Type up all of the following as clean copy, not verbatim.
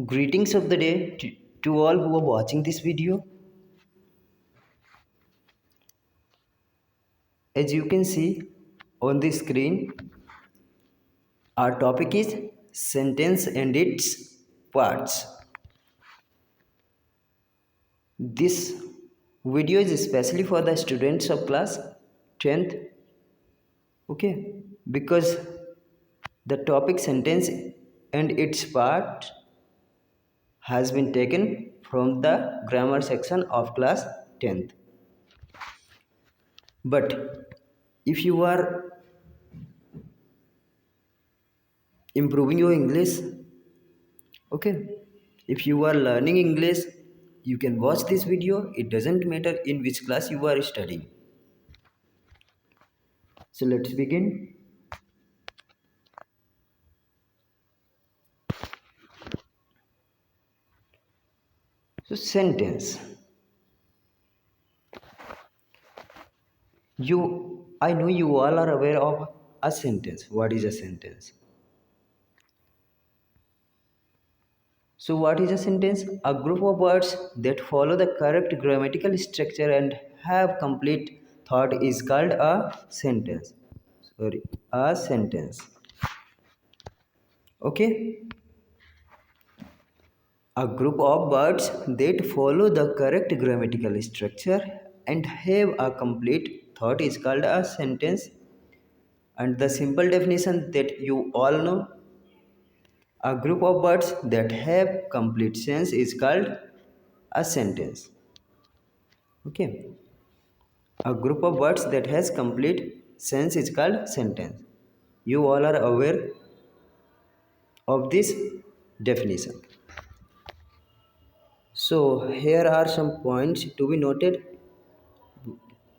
Greetings of the day to all who are watching this video. As you can see on the screen, our topic is sentence and its parts. This video is especially for the students of class 10th, okay? Because the topic sentence and its part has been taken from the grammar section of class 10th. But if you are improving your English, okay, if you are learning English, you can watch this video. It doesn't matter in which class you are studying. So let's begin. So sentence, I know you all are aware of a sentence. What is a sentence? So what is a sentence? A group of words that follow the correct grammatical structure and have complete thought is called a sentence. A sentence. Okay, a group of words that follow the correct grammatical structure and have a complete thought is called a sentence. And the simple definition that you all know, a group of words that have complete sense is called a sentence. Okay, a group of words that has complete sense is called sentence. You all are aware of this definition. So here are some points to be noted.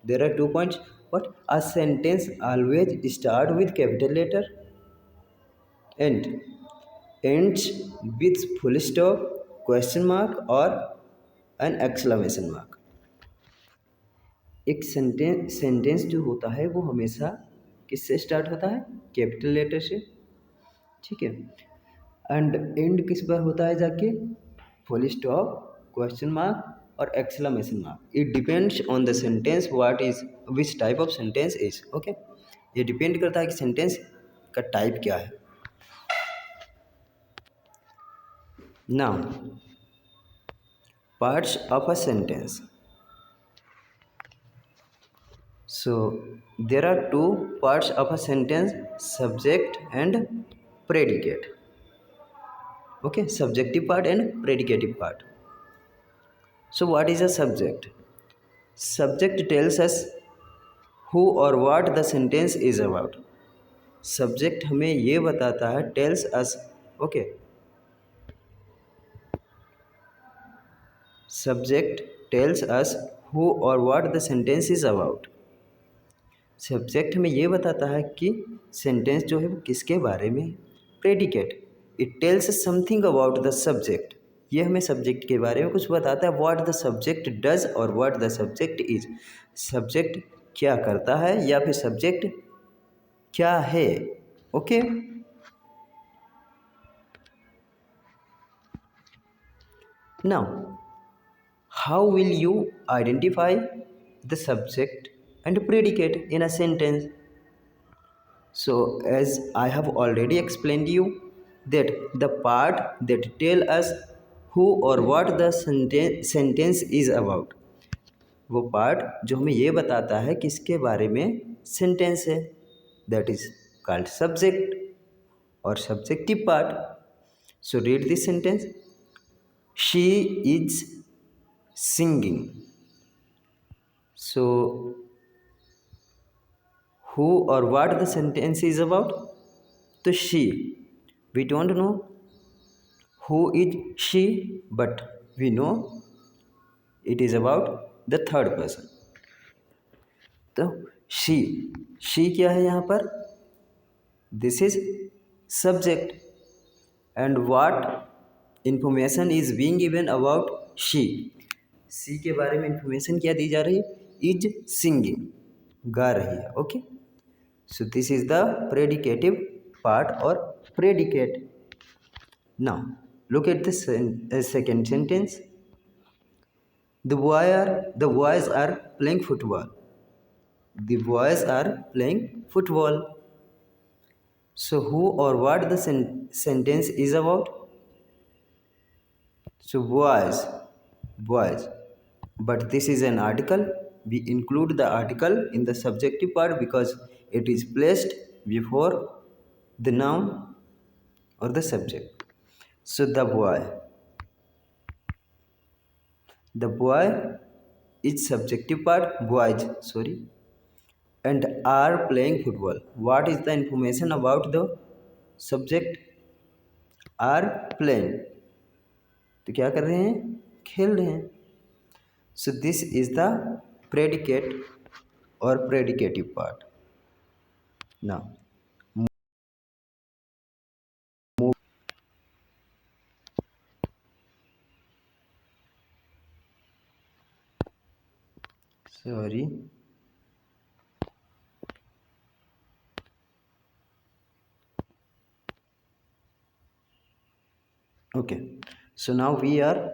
There are 2 points. What? A sentence always start with capital letter and ends with full stop, question mark or an exclamation mark. एक sentence जो होता है वो हमेशा किससे start होता है? Capital letter से, ठीक है। एंड एंड किस पर होता है जाके? फुल स्टॉप, क्वेश्चन मार्क और exclamation mark. It depends on the sentence what is which type of sentence is. Okay, ये डिपेंड करता है कि सेंटेंस का टाइप क्या है. Now parts of a sentence. So there are two parts of a sentence: subject and predicate. Okay, subjective part and predicative part. So what is a subject? Subject tells us who or what the sentence is about. Subject हमें ये बताता है, tells us. Okay, subject tells us who or what the sentence is about. Subject हमें ये बताता है कि sentence जो है वो किसके बारे में. Predicate, it tells something about the subject. ये हमें सब्जेक्ट के बारे में कुछ बताता है. व्हाट द सब्जेक्ट डज और what the subject is. Subject क्या करता है या फिर सब्जेक्ट क्या है. Okay, now how will you identify the subject and predicate in a sentence? So as I have already explained you that the part that tell us who or what the sentence is about, वो part जो हमें ये बताता है किसके बारे में sentence है, that is called subject or subjective part. So read this sentence. She is singing. So who or what the sentence is about? तो she, we don't know who is she, but we know it is about the third person. तो she क्या है यहाँ पर? This is subject. And what information is being given about she? she के बारे में information क्या दी जा रही है? is singing, गा रही है. Okay, so this is the predicative part or predicate. Now Look at the second sentence. The boys are playing football. The boys are playing football. So who or what the sentence is about? So boys. But this is an article. We include the article in the subjective part because it is placed before the noun or the subject. So the boy is subjective part, boys, sorry, and are playing football. What is the information about the subject? Are playing. तो क्या कर रहे हैं? खेल रहे हैं. So this is the predicate or predicative part. Now, sorry. Okay. So now we are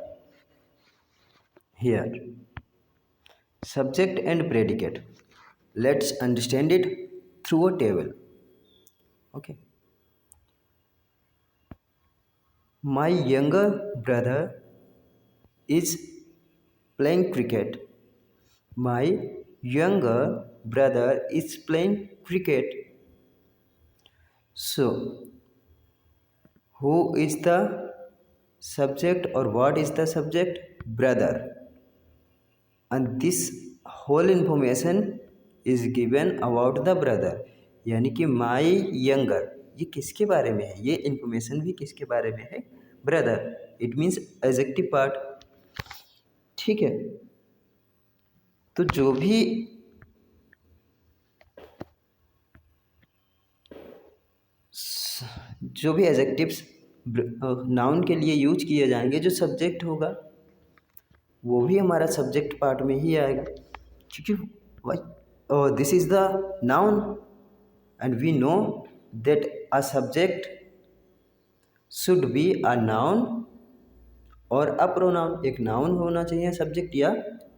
here. Subject and predicate. Let's understand it through a table. Okay. My younger brother is playing cricket. My younger brother is playing cricket. So, who is the subject or what is the subject? Brother. And this whole information is given about the brother. यानी कि my younger, ये किसके बारे में है? ये information भी किसके बारे में है? Brother. It means adjective part. ठीक है. तो जो भी एडजेक्टिव्स नाउन के लिए यूज किए जाएंगे, जो सब्जेक्ट होगा वो भी हमारा सब्जेक्ट पार्ट में ही आएगा, क्योंकि this is the noun and we know that a subject should be a noun और अ प्रोनाउन. एक नाउन होना चाहिए सब्जेक्ट या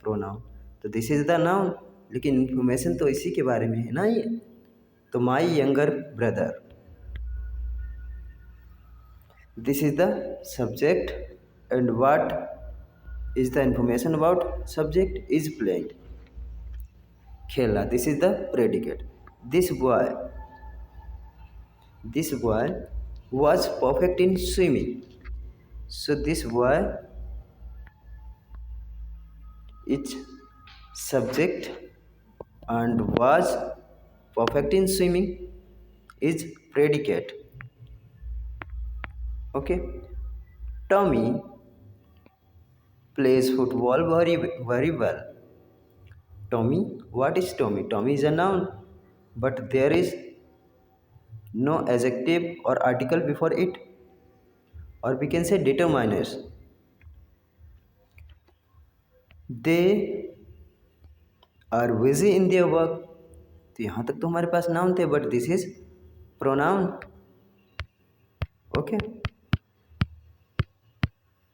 प्रोनाउन. तो दिस इज द नाउन, लेकिन इंफॉर्मेशन तो इसी के बारे में है ना ये. तो my younger brother, this is the subject, and what is the information about subject is playing, khela. This is the predicate. This boy was perfect in swimming. So this boy is subject and was perfect in swimming is predicate. Okay. Tommy plays football very well. Tommy, what is Tommy? Tommy is a noun, but there is no adjective or article before it, or we can say determiners. They are busy in their work. तो यहाँ तक तो हमारे पास noun थे, but this is pronoun. Okay.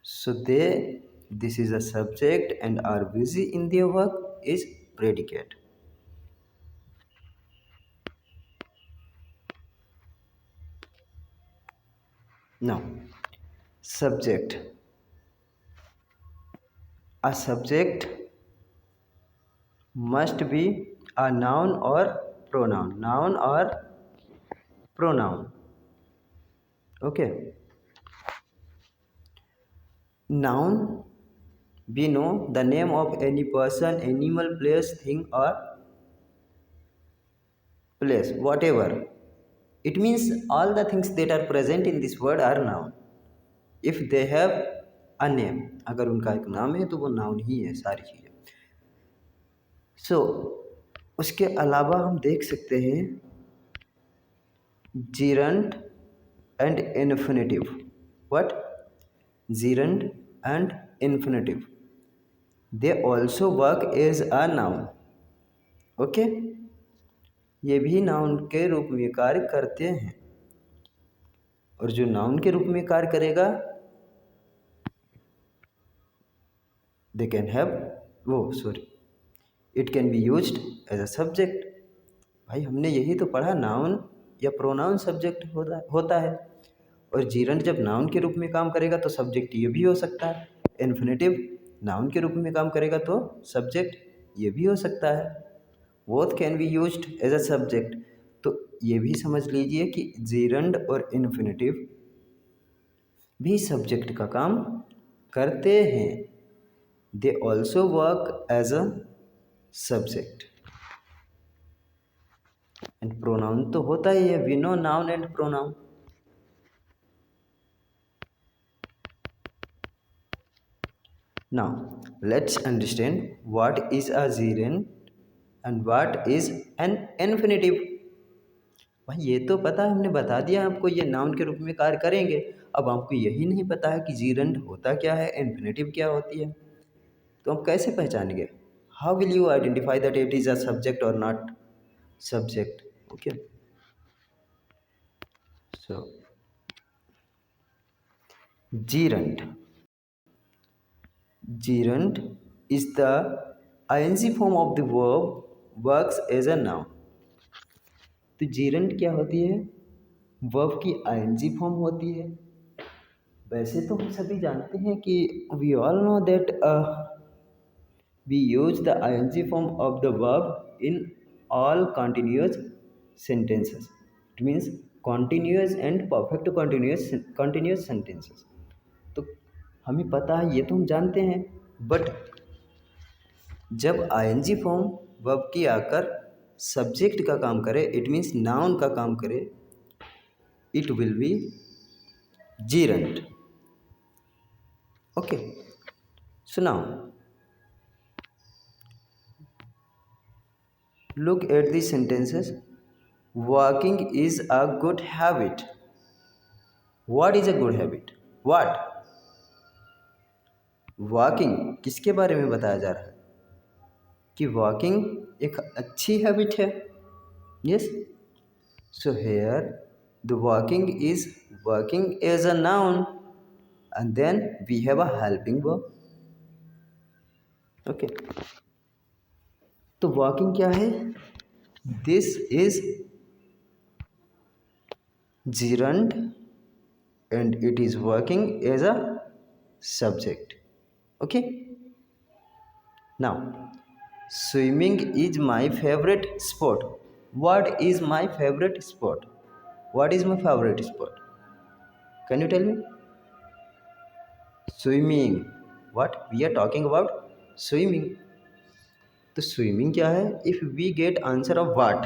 So this is a subject and are busy in their work is predicate. Now, subject. A subject must be a noun or pronoun. Noun or pronoun. Okay. Noun, we know the name of any person, animal, place, thing or place, whatever. It means all the things that are present in this word are noun. If they have a name, अगर उनका एक नाम है तो वो noun ही है सारी चीज़ें. So, उसके अलावा हम देख सकते हैं gerund and infinitive. What? Gerund and infinitive. They also work as a noun. Okay? ये भी नाउन के रूप में कार्य करते हैं, और जो नाउन के रूप में कार्य करेगा दे कैन हैव वो sorry it can be used as a subject. भाई हमने यही तो पढ़ा, नाउन या प्रोनाउन सब्जेक्ट होता है। और जीरंड जब नाउन के रूप में काम करेगा तो सब्जेक्ट ये भी हो सकता है। इन्फिनेटिव नाउन के रूप में काम करेगा तो सब्जेक्ट ये भी हो सकता है। Both can be used as a subject. तो ये भी समझ लीजिए कि जीरंड और इन्फिनेटिव भी सब्जेक्ट का काम करते हैं। They also work as a subject. And pronoun तो होता ही है, we know noun and pronoun. Now, let's understand what is a gerund and what is an infinitive. भाई ये तो पता है, हमने बता दिया आपको ये नाउन के रूप में कार्य करेंगे। अब आपको यही नहीं पता है कि जीरंड होता क्या है, इन्फिनेटिव क्या होती है। तो आप कैसे पहचानेंगे? How will you identify that it is a subject और not subject? Okay, so gerund gerund is the ing form of the verb works as a noun. तो जीरंड क्या होती है? वर्ब की आईएनजी फॉर्म होती है। वैसे तो हम सभी जानते हैं कि we all know that we use the ING form of the verb in all continuous sentences. It means continuous and perfect continuous sentences. तो हमें पता है, ये तो हम जानते हैं। बट जब आईएनजी फॉर्म वर्ब की आकर सब्जेक्ट का काम करे, इट मीन्स नाउन का काम करे, it will be gerund. Okay, so now look at the sentences. Walking is a good habit. What is a good habit? What? Walking किसके बारे में बताया जा रहा है? कि वॉकिंग एक अच्छी हैबिट है। Yes, so here the walking is working as a noun and then we have a helping verb. Okay, तो वॉकिंग क्या है? This is gerund and it is working as a subject. Okay, now swimming is my favorite sport. What is my favorite sport? What is my favorite sport? Can you tell me? Swimming. What we are talking about? Swimming. तो swimming क्या है? If we get answer of what,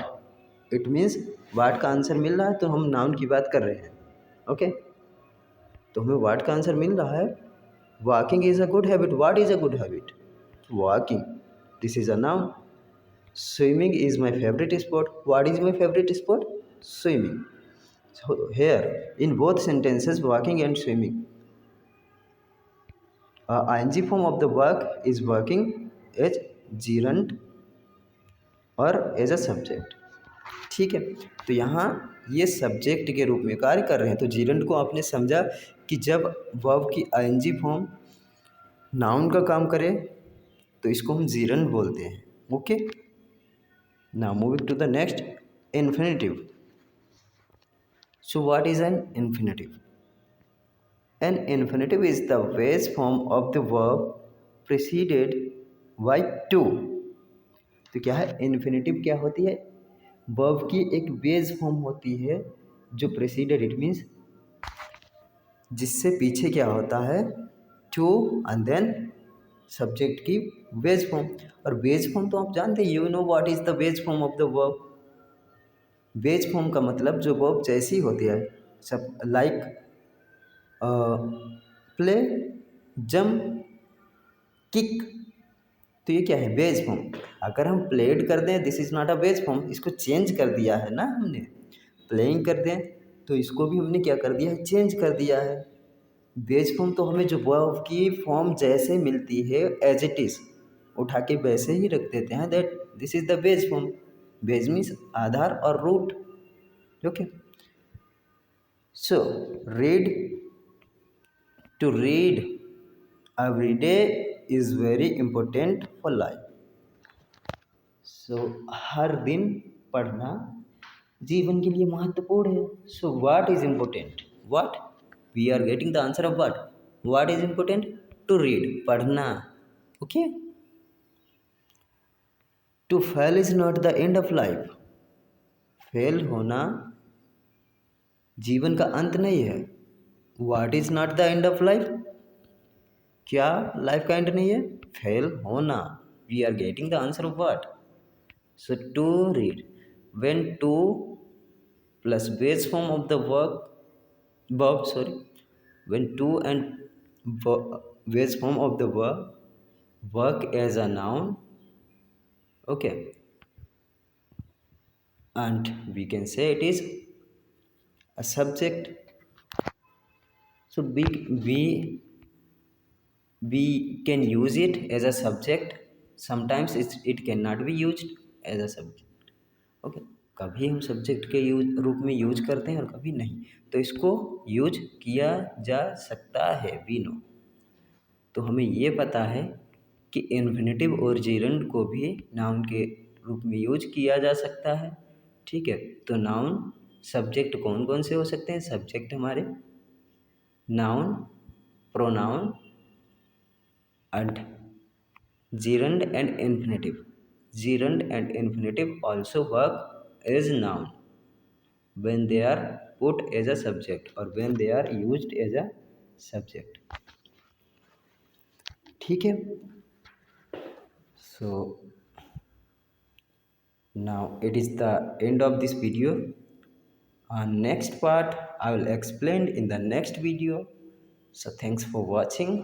it means what का answer मिल रहा है तो हम noun की बात कर रहे हैं। ओके, तो हमें वाट का आंसर मिल रहा है। Walking is a good habit. What is a good habit? Walking, this is a noun. Swimming is my favourite sport. What is my favourite sport? Swimming. So here in both sentences, walking and swimming, ing form of the work is working as gerund और as a subject. ठीक है, तो यहाँ ये subject के रूप में कार्य कर रहे हैं। तो जीरंड को आपने समझा कि जब वर्ब की आईएनजी फॉर्म नाउन का काम करे तो इसको हम जीरंड बोलते हैं। Okay, now moving to the next, infinitive. So what is an infinitive? An infinitive is the base form of the verb preceded by to. तो क्या है? इन्फिनेटिव क्या होती है? वर्ब की एक बेस फॉर्म होती है जो प्रेसिडेड, इट मीन्स जिससे पीछे क्या होता है? टू एंड देन सब्जेक्ट की बेस फॉर्म। और बेस फॉर्म तो आप जानते हैं, you know what is the base form of the verb. Base form का मतलब जो वर्ब जैसी होती है, सब लाइक प्ले, जंप, किक। तो ये क्या है? Base form. अगर हम प्लेड कर दें, this is not a base form, इसको चेंज कर दिया है ना हमने। प्लेइंग कर दें तो इसको भी हमने क्या कर दिया है? चेंज कर दिया है। बेस फॉर्म तो हमें जो वर्ब की फॉर्म जैसे मिलती है एज इट इज़ उठा के वैसे ही रख देते हैं, that this is the base form. Base means आधार और root. Okay, so read, to read every day is very important for life. So हर दिन पढ़ना जीवन के लिए महत्वपूर्ण है. So what is important? What we are getting the answer of what is important? To read, पढ़ना. Okay. To fail is not the end of life. Fail होना जीवन का अंत नहीं है. What is not the end of life? क्या life का end नहीं है? फेल होना. We are getting the answer of what? So to read, when to plus base form of the verb, when to and base form of the verb work as a noun, okay, and we can say it is a subject. So we can use it as a subject. Sometimes it cannot be used as a subject. Okay. कभी हम subject के रूप में use करते हैं और कभी नहीं. तो इसको यूज किया जा सकता है, वी नो. तो हमें ये पता है कि इन्फिनेटिव और जीरंड को भी नाउन के रूप में यूज किया जा सकता है. ठीक है. तो नाउन सब्जेक्ट कौन कौन से हो सकते हैं? सब्जेक्ट हमारे noun, pronoun and gerund and infinitive. Gerund and infinitive also work as noun when they are put as a subject or when they are used as a subject. ठीक है. So now it is the end of this video. Next part I will explain in the next video. So thanks for watching.